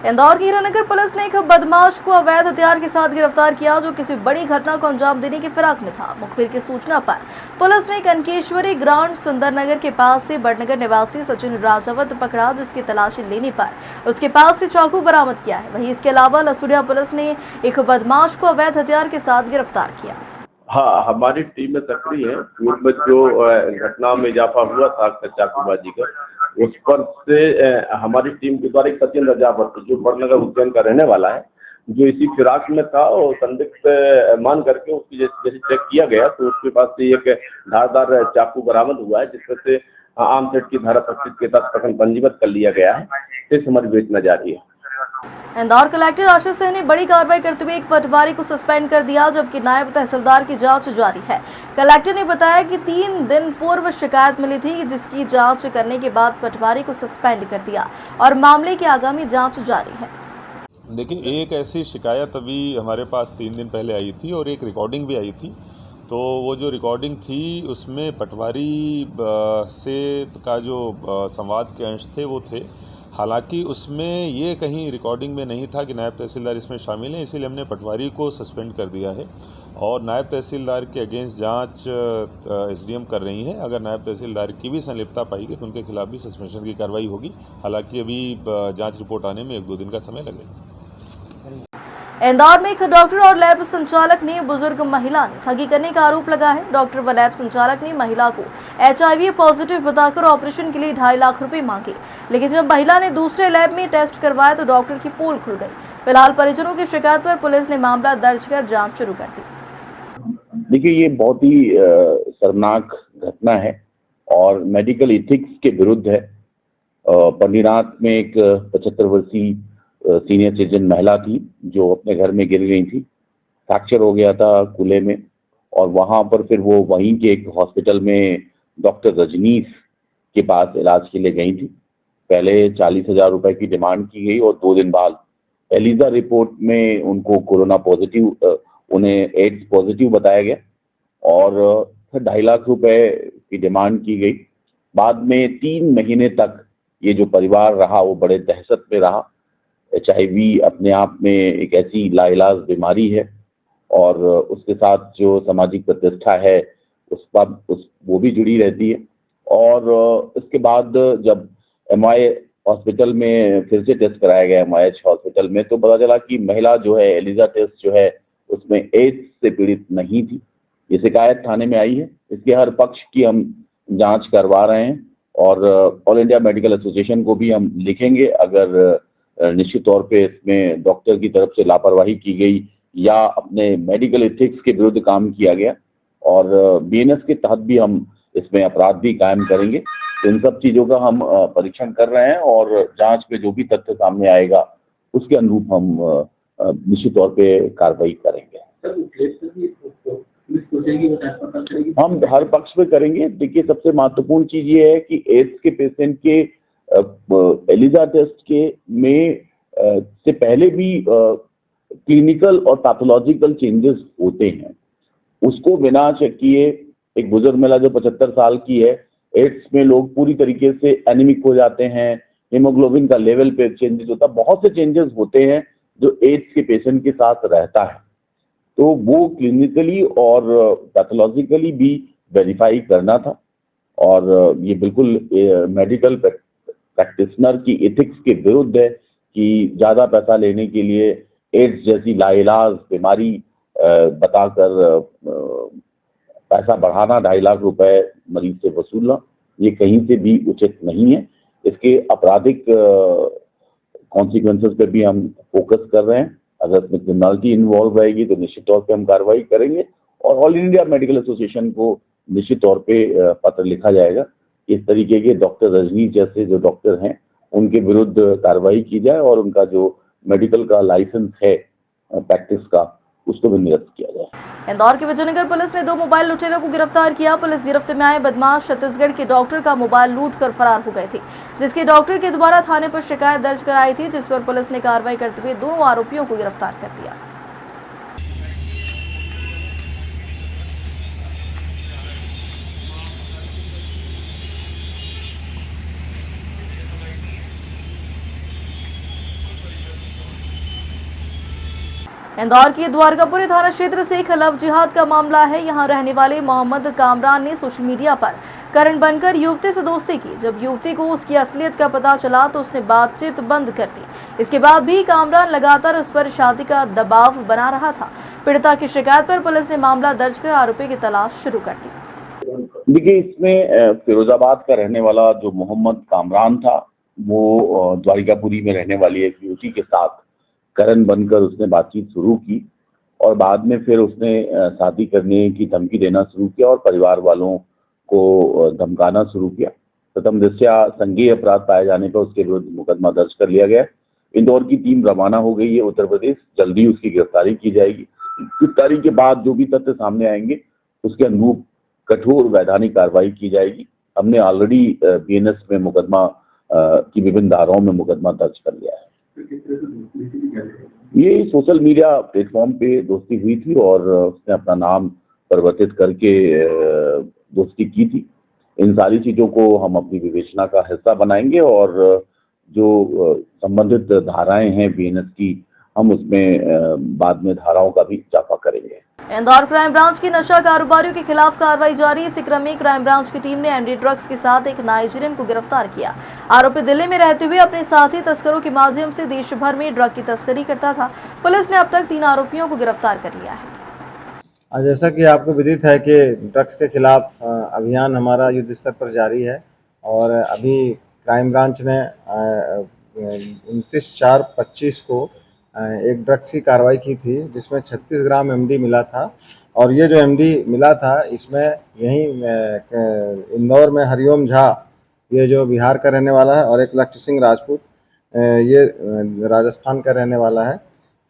इंदौर की हीरानगर पुलिस ने एक बदमाश को अवैध हथियार के साथ गिरफ्तार किया जो किसी बड़ी घटना को अंजाम देने की फिराक में था। मुखबिर की सूचना पर पुलिस ने कनकेश्वरी ग्राउंड सुंदरनगर के पास से बड़नगर निवासी सचिन राजावत पकड़ा, जिसकी तलाशी लेने पर उसके पास से चाकू बरामद किया है। वहीं इसके अलावा लसुड़िया पुलिस ने एक बदमाश को अवैध हथियार के साथ गिरफ्तार किया। हाँ, हमारी टीम में सक्रिय है। पूर्व में जो घटना में इजाफा हुआ था चाकूबाजी का, उस पर से हमारी टीम के द्वारा एक सचिन रजावत जो बड़नगर उज्जैन का रहने वाला है, जो इसी फिराक में था और संदिग्ध मान करके उसकी जैसे चेक किया गया तो उसके पास से एक धारदार चाकू बरामद हुआ है, जिसमें से आर्म्स एक्ट की धारा 25 के तहत प्रकरण पंजीबद्ध कर लिया गया है। इस हमारी विवेचना जारी है। इंदौर कलेक्टर आशीष सिंह ने बड़ी कार्रवाई करते हुए एक पटवारी को सस्पेंड कर दिया, जबकि नायब तहसीलदार की जांच जारी है। कलेक्टर ने बताया कि 3 दिन पूर्व शिकायत मिली थी, जिसकी जांच करने के बाद पटवारी को सस्पेंड कर दिया और मामले की आगामी जांच जारी है। देखिए, एक ऐसी शिकायत अभी हमारे पास 3 दिन पहले आई थी और एक रिकॉर्डिंग भी आई थी। तो वो जो रिकॉर्डिंग थी उसमें पटवारी से का जो संवाद के अंश थे वो थे। हालांकि उसमें ये कहीं रिकॉर्डिंग में नहीं था कि नायब तहसीलदार इसमें शामिल हैं, इसीलिए हमने पटवारी को सस्पेंड कर दिया है और नायब तहसीलदार के अगेंस्ट जांच एसडीएम कर रही हैं। अगर नायब तहसीलदार की भी संलिप्तता पाई गई तो उनके खिलाफ भी सस्पेंशन की कार्रवाई होगी। हालांकि अभी जांच रिपोर्ट आने में 1-2 दिन का समय लगेगा। इंदौर में एक डॉक्टर और लैब संचालक ने बुजुर्ग महिला ने ठगी करने का आरोप लगा है। डॉक्टर व लैब संचालक ने महिला को HIV पॉजिटिव बताकर ऑपरेशन के लिए 2.5 लाख रुपए मांगे, लेकिन जब महिला ने दूसरे लैब में टेस्ट करवाया तो डॉक्टर की पोल खुल गई। फिलहाल परिजनों की शिकायत पर पुलिस ने मामला दर्ज कर जाँच शुरू कर दी। देखिए, ये बहुत ही शर्मनाक घटना है और मेडिकल एथिक्स के विरुद्ध है। पंडीनाथ में एक 75 वर्षीय सीनियर सिटीजन महिला थी जो अपने घर में गिर गई थी। फ्रैक्चर हो गया था कूल्हे में और वहां पर फिर वो वहीं के एक हॉस्पिटल में डॉक्टर रजनीश के पास इलाज के लिए गई थी। पहले 40,000 रुपए की डिमांड की गई और 2 दिन बाद एलिजा रिपोर्ट में उनको कोरोना पॉजिटिव, उन्हें एड्स पॉजिटिव बताया गया और फिर 2.5 लाख रुपए की डिमांड की गई। बाद में 3 महीने तक ये जो परिवार रहा वो बड़े दहशत में रहा। HIV अपने आप में एक ऐसी लाइलाज बीमारी है और उसके साथ जो सामाजिक प्रतिष्ठा है वो भी जुड़ी रहती है। और इसके बाद जब MI हॉस्पिटल में फिर से टेस्ट कराया गया MIH हॉस्पिटल में, तो पता चला कि महिला जो है एलिजा टेस्ट जो है उसमें एड्स से पीड़ित नहीं थी। ये शिकायत थाने में आई है। इसके हर पक्ष की हम जांच करवा रहे हैं और ऑल इंडिया मेडिकल एसोसिएशन को भी हम लिखेंगे अगर निश्चित तौर पे इसमें डॉक्टर की तरफ से लापरवाही की गई या अपने मेडिकल एथिक्स के विरुद्ध काम किया गया और BNS के तहत भी हम इसमें अपराध भी कायम करेंगे। तो इन सब चीजों का हम परीक्षण कर रहे हैं और जांच में जो भी तथ्य सामने आएगा उसके अनुरूप हम निश्चित तौर पे कार्रवाई करेंगे। हम हर पक्ष पे करेंगे। देखिए, सबसे महत्वपूर्ण चीज ये है कि एड्स के पेशेंट के एलिजा टेस्ट के में से पहले भी क्लिनिकल और पैथोलॉजिकल चेंजेस होते हैं। उसको बिना चेक किए एक बुजुर्ग महिला जो 75 साल की है, एड्स में लोग पूरी तरीके से एनीमिक हो जाते हैं, हीमोग्लोबिन का लेवल पे चेंजेस होता है, बहुत से चेंजेस होते हैं जो एड्स के पेशेंट के साथ रहता है। तो वो क्लिनिकली और पैथोलॉजिकली भी वेरीफाई करना था और ये बिल्कुल मेडिकल प्रैक्टिशनर की एथिक्स के विरुद्ध है कि ज्यादा पैसा लेने के लिए एड्स जैसी लाइलाज बीमारी बताकर पैसा बढ़ाना, 2.5 लाख रुपए मरीज से वसूलना, ये कहीं से भी उचित नहीं है। इसके आपराधिक कॉन्सिक्वेंसेस पे भी हम फोकस कर रहे हैं। अगर इसमें क्रिमिनलिटी इन्वॉल्व रहेगी तो निश्चित तौर पे हम कार्रवाई करेंगे और ऑल इंडिया मेडिकल एसोसिएशन को निश्चित तौर पे पत्र लिखा जाएगा। इस तरीके के डॉक्टर रजनीश जैसे जो डॉक्टर हैं उनके विरुद्ध कार्रवाई की जाए और उनका जो मेडिकल का लाइसेंस है प्रैक्टिस का उसको भी निरस्त किया जाए। इंदौर के विजयनगर पुलिस ने 2 मोबाइल लुटेरों को गिरफ्तार किया। पुलिस गिरफ्त में आए बदमाश छत्तीसगढ़ के डॉक्टर का मोबाइल लूट कर फरार हो गए थे, जिसके डॉक्टर के द्वारा थाने पर शिकायत दर्ज कराई थी, जिस पर पुलिस ने कार्रवाई करते हुए दोनों आरोपियों को गिरफ्तार कर लिया। इंदौर के द्वारकापुरी थाना क्षेत्र से एक लव जिहाद का मामला है। यहां रहने वाले मोहम्मद कामरान ने सोशल मीडिया पर करण बनकर युवती से दोस्ती की। जब युवती को उसकी असलियत का पता चला तो उसने बातचीत बंद कर दी। इसके बाद भी कामरान लगातार उस पर शादी का दबाव बना रहा था। पीड़िता की शिकायत पर पुलिस ने मामला दर्ज कर आरोपी की तलाश शुरू कर दी। देखिए, इसमें फिरोजाबाद का रहने वाला जो मोहम्मद कामरान था, वो द्वारिकापुरी में रहने वाली एक युवती के साथ करण बनकर उसने बातचीत शुरू की और बाद में फिर उसने शादी करने की धमकी देना शुरू किया और परिवार वालों को धमकाना शुरू किया। प्रथम दृष्टया संज्ञेय अपराध पाए जाने पर उसके विरुद्ध मुकदमा दर्ज कर लिया गया। इंदौर की टीम रवाना हो गई है उत्तर प्रदेश। जल्दी उसकी गिरफ्तारी की जाएगी। गिरफ्तारी के बाद जो भी तथ्य सामने आएंगे उसके अनुरूप कठोर वैधानिक कार्रवाई की जाएगी। हमने ऑलरेडी बीएनएस में मुकदमा की विभिन्न धाराओं में मुकदमा दर्ज कर लिया है। ये सोशल मीडिया प्लेटफॉर्म पे दोस्ती हुई थी और उसने अपना नाम परिवर्तित करके दोस्ती की थी। इन सारी चीजों को हम अपनी विवेचना का हिस्सा बनाएंगे और जो संबंधित धाराएं हैं बीएनएस की, हम उसमें बाद में धाराओं का भी इजाफा करेंगे। इंदौर क्राइम ब्रांच की नशा कारोबारियों के खिलाफ कार्रवाई जारी। इसी क्रम में क्राइम ब्रांच की टीम ने एमडी ड्रग्स के साथ एक नाइजीरियन को गिरफ्तार किया। आरोपी दिल्ली में रहते हुए अपने साथी तस्करों के माध्यम से देश भर में ड्रग की तस्करी करता था। पुलिस ने अब तक 3 आरोपियों को गिरफ्तार कर लिया है। जैसा कि आपको विदित है कि ड्रग्स के खिलाफ अभियान हमारा युद्ध स्तर पर जारी है और अभी क्राइम ब्रांच ने 29/4/25 को एक ड्रग्स की कार्रवाई की थी जिसमें 36 ग्राम एमडी मिला था। और ये जो एमडी मिला था इसमें यहीं इंदौर में हरिओम झा, ये जो बिहार का रहने वाला है, और एक लक्ष्य सिंह राजपूत, ये राजस्थान का रहने वाला है।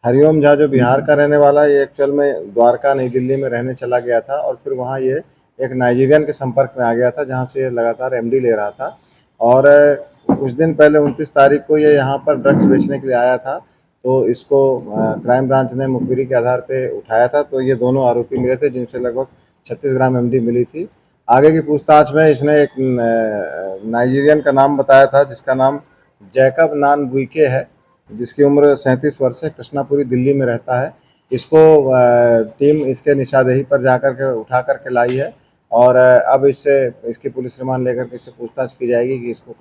हरिओम झा जो बिहार का रहने वाला है, ये एक्चुअल में द्वारका नई दिल्ली में रहने चला गया था और फिर वहाँ ये एक नाइजीरियन के संपर्क में आ गया था जहाँ से ये लगातार एमडी ले रहा था। और कुछ दिन पहले 29 तारीख को ये यहाँ पर ड्रग्स बेचने के लिए आया था, तो इसको क्राइम ब्रांच ने मुखबिरी के आधार पे उठाया था। तो ये दोनों आरोपी मिले थे जिनसे लगभग 36 ग्राम एमडी मिली थी। आगे की पूछताछ में इसने एक नाइजीरियन का नाम बताया था जिसका नाम जैकब नान बुइके है, जिसकी उम्र 37 वर्ष है, कृष्णापुरी दिल्ली में रहता है। इसको टीम इसके निशादेही पर जाकर के उठा करके लाई है और अब इसकी पुलिस रिमांड लेकर के इससे पूछताछ की जाएगी कि इसको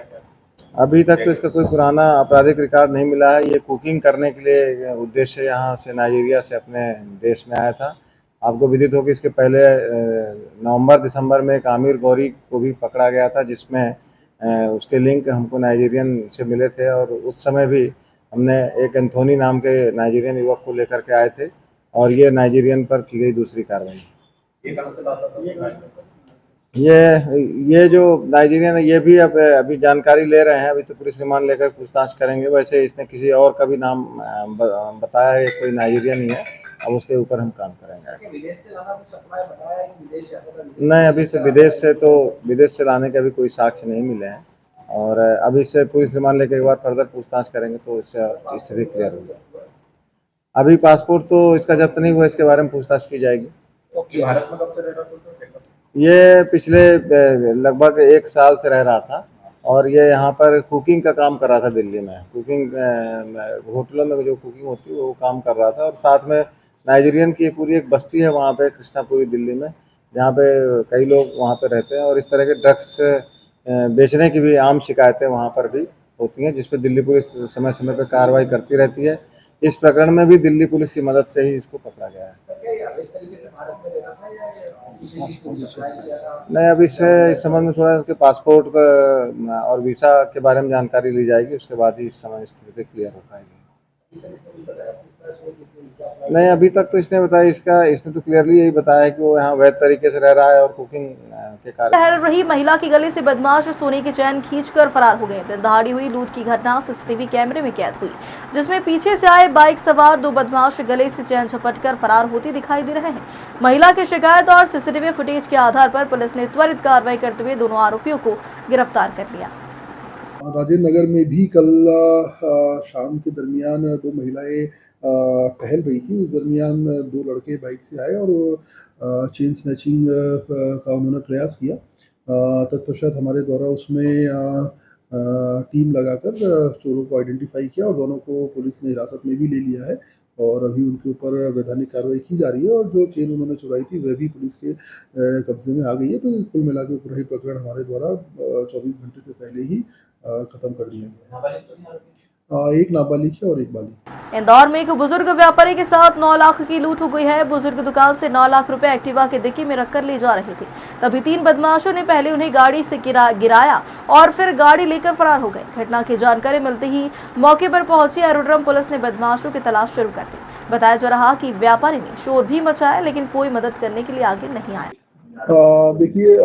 अभी तक तो इसका कोई पुराना आपराधिक रिकॉर्ड नहीं मिला है। ये कुकिंग करने के लिए उद्देश्य यहाँ से नाइजीरिया से अपने देश में आया था। आपको विदित हो कि इसके पहले नवंबर-दिसंबर में एक आमिर गौरी को भी पकड़ा गया था जिसमें उसके लिंक हमको नाइजीरियन से मिले थे और उस समय भी हमने एक एंथोनी नाम के नाइजीरियन युवक को लेकर के आए थे और ये नाइजीरियन पर की गई दूसरी कार्रवाई। ये जो नाइजीरियन है ये भी अभी जानकारी ले रहे हैं। अभी तो पुलिस रिमांड लेकर पूछताछ करेंगे। वैसे इसने किसी और का भी नाम बताया है, कोई नाइजीरियन ही है। अब उसके ऊपर हम काम करेंगे। विदेश से लाना कुछ सप्लाई बताया कि विदेश जाता था? नहीं, अभी से विदेश से लाने के अभी कोई साक्ष्य नहीं मिले हैं और अभी से पुलिस रिमांड लेकर एक बार फर्दर पूछताछ करेंगे तो इससे स्थिति क्लियर होगी। अभी पासपोर्ट तो इसका जब्त नहीं हुआ, इसके बारे में पूछताछ की जाएगी। भारत में कब से रह रहा था? ये पिछले लगभग 1 साल से रह रहा था और ये यहाँ पर कुकिंग का काम कर रहा था दिल्ली में। कुकिंग होटलों में जो कुकिंग होती है वो काम कर रहा था और साथ में नाइजीरियन की पूरी एक बस्ती है वहाँ पे कृष्णापुरी दिल्ली में, जहाँ पे कई लोग वहाँ पे रहते हैं और इस तरह के ड्रग्स बेचने की भी आम शिकायतें वहाँ पर भी होती हैं, जिस पे दिल्ली पुलिस समय समय पर कार्रवाई करती रहती है। इस प्रकरण में भी दिल्ली पुलिस की मदद से ही इसको पकड़ा गया है। नहीं, अभी इस संबंध में थोड़ा उसके पासपोर्ट का और वीज़ा के बारे में जानकारी ली जाएगी, उसके बाद ही इस समय स्थिति क्लियर हो पाएगी। नहीं, अभी तक तो इसने बताया, इसने तो क्लियरली यही बताया है कि वो यहाँ वैध तरीके से रह रहा है और कुकिंग के कार्य। टहल रही महिला के गले से बदमाश सोने की चैन खींचकर फरार हो गए। दिन दहाड़ी हुई लूट की घटना सीसीटीवी कैमरे में कैद हुई, जिसमें पीछे से आए बाइक सवार 2 बदमाश गले से चैन झपटकर फरार होते दिखाई दे रहे हैं। महिला की शिकायत और सीसीटीवी फुटेज के आधार पर पुलिस ने त्वरित कार्रवाई करते हुए दोनों आरोपियों को गिरफ्तार कर लिया। राजेंद्र नगर में भी कल शाम के दरमियान 2 महिलाएं टहल रही थी। उस दरमियान 2 लड़के बाइक से आए और चेन स्नैचिंग का उन्होंने प्रयास किया। तत्पश्चात हमारे द्वारा उसमें टीम लगाकर चोरों को आइडेंटिफाई किया और दोनों को पुलिस ने हिरासत में भी ले लिया है और अभी उनके ऊपर वैधानिक कार्रवाई की जा रही है और जो चेन उन्होंने चुराई थी वह भी पुलिस के कब्जे में आ गई है। तो कुल मिला के पूरा ही प्रकरण हमारे द्वारा 24 घंटे से पहले ही खत्म कर दिया गया। एक नाबालिग है और एक बालिग। इंदौर में एक बुजुर्ग व्यापारी के साथ 9 लाख की लूट हो गई है। बुजुर्ग दुकान से 9 लाख रुपए एक्टिवा के डिक्की में रखकर ले जा रहे थे, तभी 3 बदमाशों ने पहले उन्हें गाड़ी से गिराया और फिर गाड़ी लेकर फरार हो गए। घटना की जानकारी मिलते ही मौके पर पहुंची एरोड्रम पुलिस ने बदमाशों की तलाश शुरू कर दी। बताया जा रहा कि व्यापारी ने शोर भी मचाया, लेकिन कोई मदद करने के लिए आगे नहीं आया। देखिए,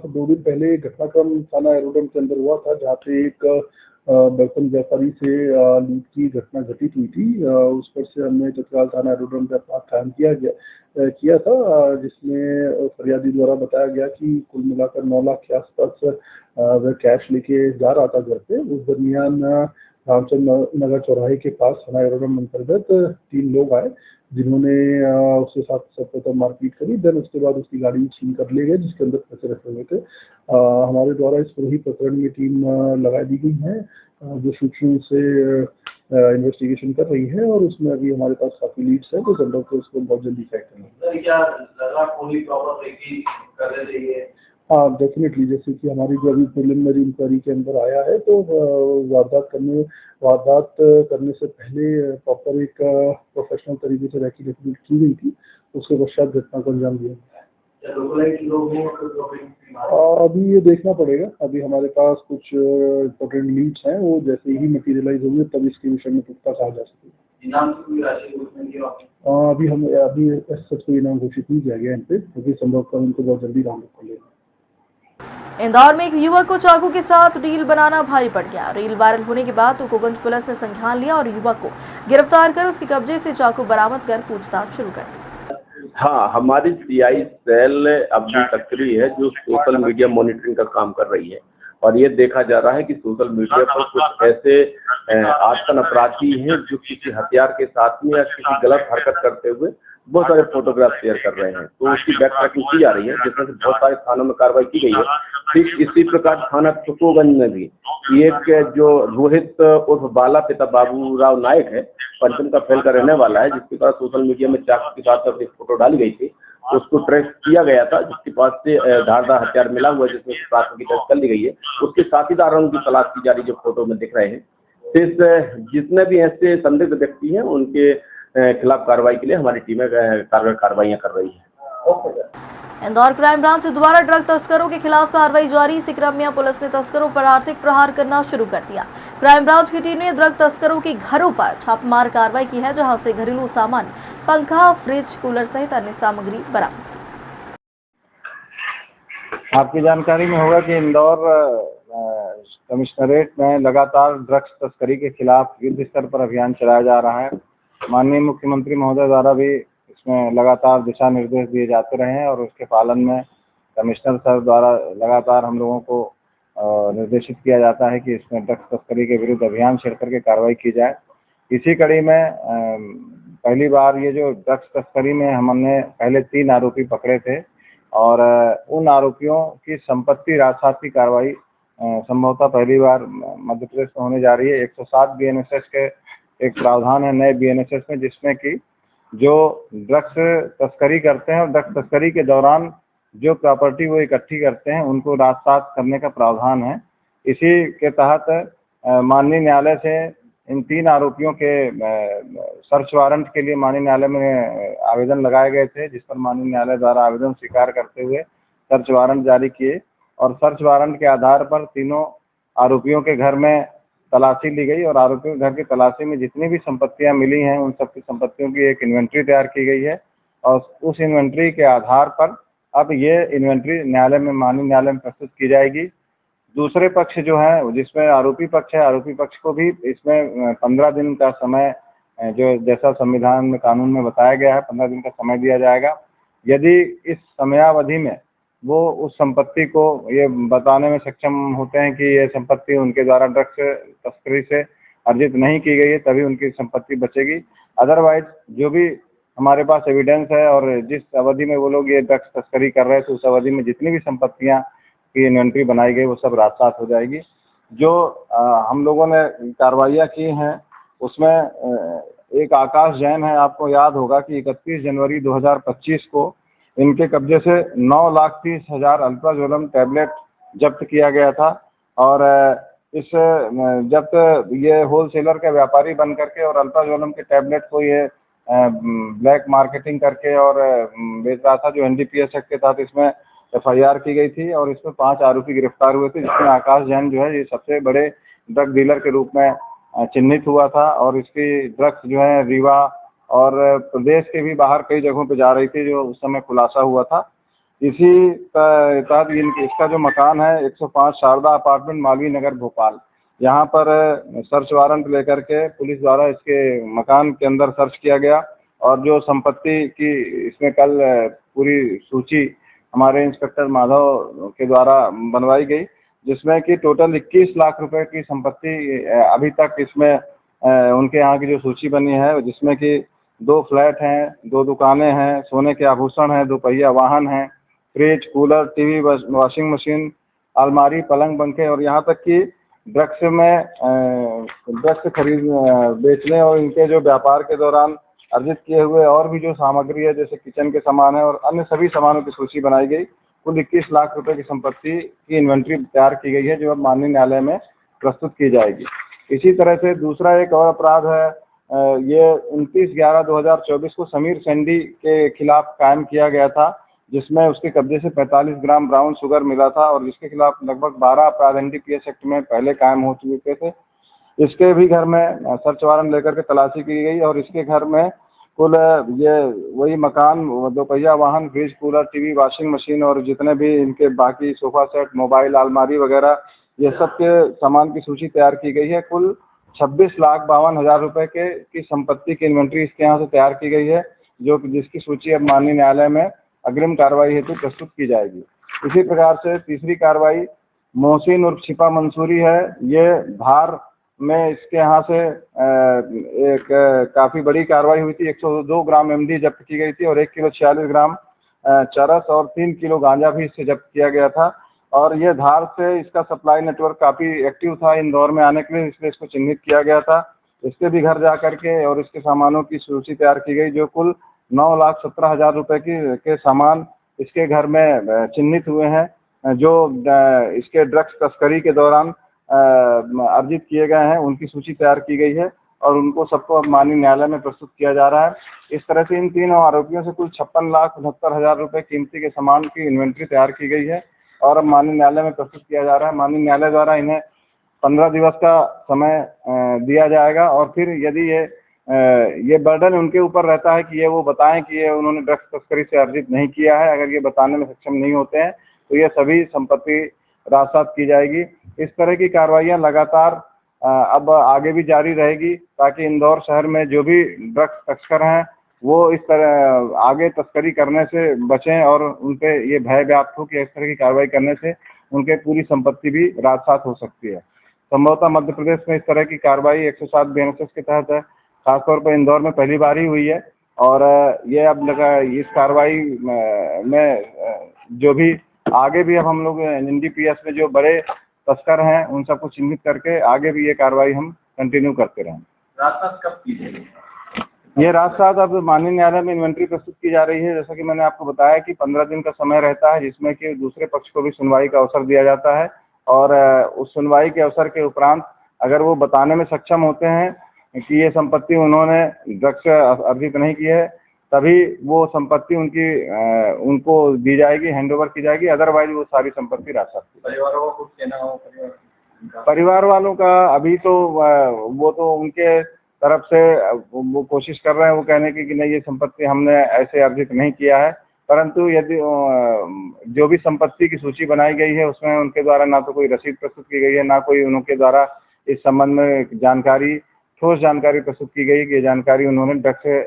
2 दिन पहले घटनाक्रम थाना एरोड्रम के अंदर हुआ था, जहाँ पे एक बर्तन व्यापारी से लूट की घटना घटित हुई थी। उस पर से हमने तत्काल थाना एरोड्रम का कायम किया था, जिसमें फरियादी द्वारा बताया गया कि कुल मिलाकर 9 लाख के आसपास वह कैश लेके जा रहा था घर पे। उस दरमियान रामचंद नगर चौराहे के पास थाना एरोड्रम अंतर्गत 3 लोग आए, जिन्होंने उसके साथ सर्वप्रथम मारपीट करी। देन उसके बाद उसकी गाड़ी छीन कर ले गए, जिसके अंदर पैसे रखे हुए थे। हमारे द्वारा इस पूरी प्रकरण में टीम लगा दी गई है, जो सूक्ष्म से इन्वेस्टिगेशन कर रही है और उसमें अभी हमारे पास काफी लीड्स है, तो जनरल को उसको बहुत जल्दी ट्रैक करेंगे। क्या लगा कोई प्रॉब्लम देखी कर रही है? हाँ, डेफिनेटली, जैसे कि हमारी जो अभी प्रिलिमिनरी इंक्वायरी के अंदर आया है, तो वारदात करने से पहले प्रॉपर एक प्रोफेशनल तरीके से रेकी की गई थी। उसके पश्चात घटना को अंजाम दिया गया। अभी ये देखना पड़ेगा। अभी हमारे पास कुछ इम्पोर्टेंट लीड्स हैं, वो जैसे ही मटेरियलाइज होंगे तब इसके विषय में पुख्ता कहा जा सकेगा। अभी सच कोई इनाम घोषित नहीं किया गया इन पे, क्योंकि संभवतः उनको बहुत जल्दी राउंड अप कर लेगा। इंदौर में एक युवक को चाकू के साथ रील बनाना भारी पड़ गया। रील वायरल होने के बाद तुकोगंज पुलिस ने संज्ञान लिया और युवक को गिरफ्तार कर उसके कब्जे से चाकू बरामद कर पूछताछ शुरू कर दी। हाँ, हमारी सीआई सेल अभी सक्रिय है, जो सोशल मीडिया मॉनिटरिंग का काम कर रही है और ये देखा जा रहा है कि सोशल मीडिया पर कुछ ऐसे आतंक अपराधी हैं जो किसी हथियार के साथ में या किसी गलत हरकत करते हुए बहुत सारे फोटोग्राफ शेयर कर रहे हैं। तो उसकी बैक ट्रैकिंग की जा रही है, जिसमें से बहुत सारे थानों में कार्रवाई की गई है। ठीक इसी प्रकार थाना तुकोगंज में भी एक जो रोहित उर्फ बाला पिता बाबूराव नायक है, पंचम का फैल का रहने वाला है, जिसके पास सोशल मीडिया में चाकू के साथ अपनी फोटो डाली गई थी, उसको ट्रेस किया गया था, जिसके पास से धारदार हथियार मिला हुआ है, जिसमें प्राथमिकी दर्ज कर ली गई है। उसके साथीदारों की तलाश की जा रही, जो फोटो में दिख रहे हैं। जितने भी ऐसे संदिग्ध व्यक्ति हैं, उनके खिलाफ कार्रवाई के लिए हमारी टीमें कार्रवाइयां कर रही है। इंदौर क्राइम ब्रांच द्वारा ड्रग तस्करों के खिलाफ कार्रवाई जारी। इसी क्रम में पुलिस ने तस्करों पर आर्थिक प्रहार करना शुरू कर दिया। क्राइम ब्रांच की टीम ने ड्रग तस्करों के घरों पर छापेमार कार्रवाई की है, जहां से घरेलू सामान, पंखा, फ्रिज, कूलर सहित अन्य सामग्री बरामद की। आपकी जानकारी में होगा कि इंदौर कमिश्नरेट में लगातार ड्रग्स तस्करी के खिलाफ युद्ध स्तर पर अभियान चलाया जा रहा है। माननीय मुख्यमंत्री महोदय द्वारा भी इसमें लगातार दिशा निर्देश दिए जाते रहे हैं और उसके पालन में कमिश्नर सर द्वारा लगातार हम लोगों को निर्देशित किया जाता है कि इसमें ड्रग्स तस्करी के विरुद्ध अभियान छेड़ करके कार्रवाई की जाए। इसी कड़ी में पहली बार ये जो ड्रग्स तस्करी में हमने पहले 3 आरोपी पकड़े थे और उन आरोपियों की संपत्ति राजसात की कार्रवाई संभवतः पहली बार मध्य प्रदेश में होने जा रही है। 107 BNSS के एक प्रावधान है नए BNSS में, जिसमें कि जो ड्रग्स तस्करी करते हैं और ड्रग्स तस्करी के दौरान जो प्रॉपर्टी वो इकट्ठी करते हैं, उनको राजसात करने का प्रावधान है। इसी के तहत माननीय न्यायालय से इन 3 आरोपियों के सर्च वारंट के लिए माननीय न्यायालय में आवेदन लगाए गए थे, जिस पर माननीय न्यायालय द्वारा आवेदन स्वीकार करते हुए सर्च वारंट जारी किए और सर्च वारंट के आधार पर तीनों आरोपियों के घर में तलाशी ली गई और आरोपियों के घर की तलाशी में जितनी भी संपत्तियां मिली हैं, उन सबकी संपत्तियों की एक इन्वेंट्री तैयार की गई है और उस इन्वेंट्री के आधार पर अब ये इन्वेंट्री न्यायालय में, माननीय न्यायालय में प्रस्तुत की जाएगी। दूसरे पक्ष जो है, जिसमें आरोपी पक्ष है, आरोपी पक्ष को भी इसमें 15 दिन का समय, जो जैसा संविधान में, कानून में बताया गया है, 15 दिन का समय दिया जाएगा। यदि इस समयावधि में वो उस संपत्ति को ये बताने में सक्षम होते हैं कि ये संपत्ति उनके द्वारा ड्रग्स तस्करी से अर्जित नहीं की गई है, तभी उनकी संपत्ति बचेगी। अदरवाइज जो भी हमारे पास एविडेंस है और जिस अवधि में वो लोग ये ड्रग्स तस्करी कर रहे थे, उस अवधि में जितनी भी संपत्तियां की इन्वेंट्री बनाई गई, वो सब राजसात हो जाएगी। जो हम लोगों ने कार्रवाइयाँ की हैं उसमें एक आकाश जैन है, आपको याद होगा कि 31 जनवरी 2025 को इनके कब्जे से 9,30,000 अल्ट्राजोलम टैबलेट जब्त किया गया था। और इस जब्त ये होलसेलर के व्यापारी बन करके और अल्ट्राजोलम के टैबलेट को ये ब्लैक मार्केटिंग करके और बेच रहा था, जो एनडीपीएस एक्ट के तहत इसमें एफआईआर की गई थी और इसमें 5 आरोपी गिरफ्तार हुए थे, जिसमें आकाश जैन जो है ये सबसे बड़े ड्रग डीलर के रूप में चिन्हित हुआ था। और इसकी ड्रग्स जो है रीवा और प्रदेश के भी बाहर कई जगहों पे जा रही थी, जो उस समय खुलासा हुआ था। इसी तहत इसका जो मकान है 105 शारदा अपार्टमेंट मालवीय नगर भोपाल, यहाँ पर सर्च वारंट लेकर के पुलिस द्वारा इसके मकान के अंदर सर्च किया गया और जो संपत्ति की इसमें कल पूरी सूची हमारे इंस्पेक्टर माधव के द्वारा बनवाई गई, जिसमें कि टोटल 21 लाख रुपए की संपत्ति अभी तक इसमें उनके यहाँ की जो सूची बनी है, जिसमें कि 2 फ्लैट हैं, 2 दुकानें हैं, सोने के आभूषण हैं, 2 पहिया वाहन हैं, fridge, cooler, TV, washing machine, अलमारी, पलंग, पंखे और यहाँ तक कि ड्रग्स खरीद बेचने और इनके जो व्यापार के दौरान अर्जित किए हुए और भी जो सामग्री है, जैसे किचन के सामान है और अन्य सभी सामानों की सूची बनाई गई। कुल 21 लाख रुपए की संपत्ति की इन्वेंट्री तैयार की गई है, जो अब माननीय न्यायालय में प्रस्तुत की जाएगी। इसी तरह से दूसरा एक और अपराध है, ये 29/11/2024 को समीर सेंडी के खिलाफ कायम किया गया था, जिसमें उसके कब्जे से 45 ग्राम ब्राउन शुगर मिला था और जिसके खिलाफ लगभग 12 अपराध एनडीपीएस एक्ट में पहले कायम हो चुके थे। इसके भी घर में सर्च वारंट लेकर के तलाशी की गई और इसके घर में कुल ये वही मकान, 2 पहिया वाहन, fridge, cooler, TV, washing machine और जितने भी इनके बाकी सोफा सेट, मोबाइल, अलमारी वगैरह ये सब के सामान की सूची तैयार की गई है। कुल 26,52,000 रुपए की संपत्ति की इन्वेंट्री इसके यहाँ से तैयार की गई है, जिसकी सूची अब माननीय न्यायालय में अग्रिम कार्रवाई हेतु प्रस्तुत की जाएगी। इसी प्रकार से तीसरी कार्रवाई मोहसिन उर्फ छिपा मंसूरी है। ये धार में इसके यहाँ से एक काफी बड़ी कार्रवाई हुई थी। 102 ग्राम एमडी जब्त की गई थी और 1 किलो 46 ग्राम चरस और 3 किलो गांजा भी इससे जब्त किया गया था। और ये धार से इसका सप्लाई नेटवर्क काफी एक्टिव था इंदौर में आने के लिए, इसलिए इसको चिन्हित किया गया था। इसके भी घर जा करके और इसके सामानों की सूची तैयार की गई, जो कुल 9,17,000 रुपए के सामान इसके घर में चिन्हित हुए हैं, जो इसके ड्रग्स तस्करी के दौरान अर्जित किए गए हैं। उनकी सूची तैयार की गई है और उनको सबको अब माननीय न्यायालय में प्रस्तुत किया जा रहा है। इस तरह से इन तीनों आरोपियों से कुल 56,69,000 रुपए कीमती के सामान की इन्वेंट्री तैयार की गई है और अब माननीय न्यायालय में प्रस्तुत किया जा रहा है। माननीय न्यायालय द्वारा इन्हें 15 दिवस का समय दिया जाएगा और फिर यदि ये बर्डन उनके ऊपर रहता है कि ये वो बताएं कि ये उन्होंने ड्रग्स तस्करी से अर्जित नहीं किया है। अगर ये बताने में सक्षम नहीं होते हैं तो ये सभी संपत्ति राजसात की जाएगी। इस तरह की कार्रवाइयां लगातार अब आगे भी जारी रहेगी, ताकि इंदौर शहर में जो भी ड्रग्स तस्कर हैं वो इस तरह आगे तस्करी करने से बचें और उनपे ये भय व्याप्त हो कि इस तरह की कार्रवाई करने से उनके पूरी संपत्ति भी राजसात हो सकती है। संभवतः मध्य प्रदेश में इस तरह की कार्रवाई 107 बीएनएसएस के तहत है, खासतौर पर इंदौर में पहली बार ही हुई है। और ये अब लगा इस कार्रवाई में जो भी आगे भी अब हम लोग एनडीपीएस में जो बड़े तस्कर हैं उन सबको चिन्हित करके आगे भी ये कार्रवाई हम कंटिन्यू करते रहें। राजसात कब की जाएगी? ये राजसात अब माननीय न्यायालय में इन्वेंट्री प्रस्तुत की जा रही है। जैसा कि मैंने आपको बताया कि 15 दिन का समय रहता है, जिसमें कि दूसरे पक्ष को भी सुनवाई का अवसर दिया जाता है और उस सुनवाई के अवसर के उपरांत अगर वो बताने में सक्षम होते हैं कि ये संपत्ति उन्होंने ड्रग्स अर्जित नहीं की है, तभी वो संपत्ति उनको दी जाएगी, हैंडओवर की जाएगी। अदरवाइज वो सारी संपत्ति राजसात की। परिवारों को कुछ कहना हो? परिवार वालों का अभी तो वो तो उनके तरफ से वो कोशिश कर रहे हैं वो कहने की कि नहीं ये संपत्ति हमने ऐसे अर्जित नहीं किया है, परंतु यदि जो भी संपत्ति की सूची बनाई गई है उसमें उनके द्वारा ना तो कोई रसीद प्रस्तुत की गई है, ना कोई उनके द्वारा इस संबंध में ठोस जानकारी प्रस्तुत की गई कि ये जानकारी उन्होंने ड्रग्स से